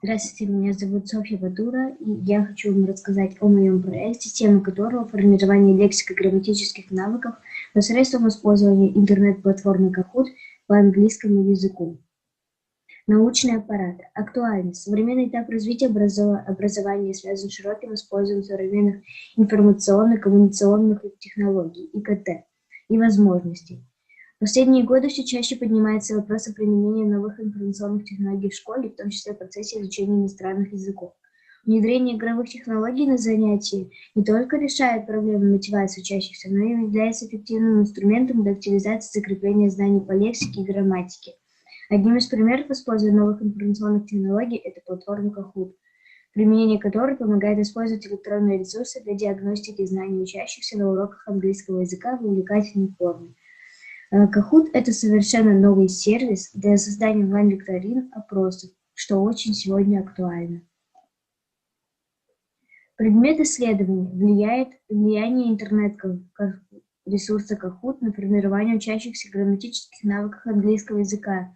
Здравствуйте, меня зовут Софья Бадура, и я хочу вам рассказать о моем проекте, тема которого формирование лексико-грамматических навыков посредством использования интернет-платформы Kahoot по английскому языку. Научный аппарат. Актуальность. Современный этап развития образования связан с широким использованием современных информационно-коммуникационных технологий, ИКТ, и возможностей. В последние годы все чаще поднимается вопрос о применении новых информационных технологий в школе, в том числе в процессе изучения иностранных языков. Внедрение игровых технологий на занятии не только решает проблему мотивации учащихся, но и является эффективным инструментом для активизации и закрепления знаний по лексике и грамматике. Одним из примеров использования новых информационных технологий – это платформа Kahoot, применение которой помогает использовать электронные ресурсы для диагностики знаний учащихся на уроках английского языка в увлекательной форме. Kahoot – это совершенно новый сервис для создания онлайн-викторин, опросов, что очень сегодня актуально. Предмет исследования – влияние интернет-ресурса Kahoot на формирование учащихся грамматических навыков английского языка.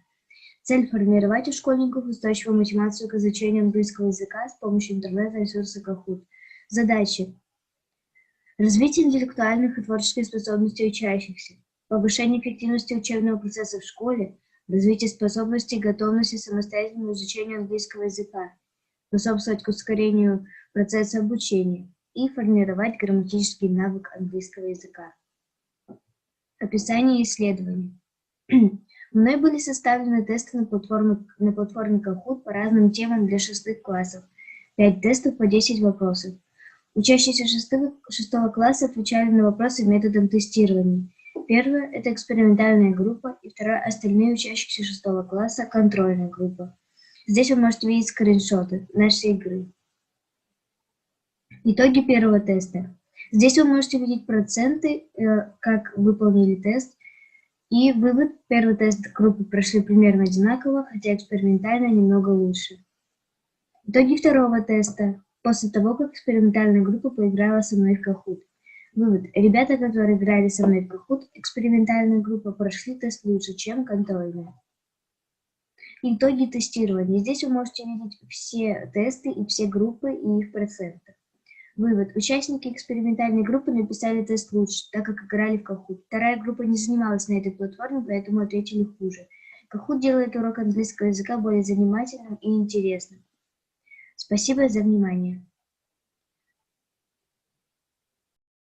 Цель – формировать у школьников устойчивую мотивацию к изучению английского языка с помощью интернет-ресурса Kahoot. Задачи – развитие интеллектуальных и творческих способностей учащихся, повышение эффективности учебного процесса в школе, развитие способностей и готовности к самостоятельному изучению английского языка, способствовать к ускорению процесса обучения и формировать грамматический навык английского языка. Описание исследований. Мной были составлены тесты на платформе Kahoot по разным темам для 6 классов. 5 тестов по 10 вопросов. Учащиеся 6 класса отвечали на вопросы методом тестирования. Первая – это экспериментальная группа, и вторая – остальные учащиеся 6 класса – контрольная группа. Здесь вы можете видеть скриншоты нашей игры. Итоги первого теста. Здесь вы можете видеть проценты, как выполнили тест. И вывод: первый тест группы прошли примерно одинаково, хотя экспериментально немного лучше. Итоги второго теста после того, как экспериментальная группа поиграла со мной в Kahoot. Вывод: ребята, которые играли со мной в Kahoot, экспериментальная группа, прошли тест лучше, чем контрольная. Итоги тестирования. Здесь вы можете видеть все тесты и все группы и их проценты. Вывод: участники экспериментальной группы написали тест лучше, так как играли в Kahoot. Вторая группа не занималась на этой платформе, поэтому ответили хуже. Kahoot делает урок английского языка более занимательным и интересным. Спасибо за внимание.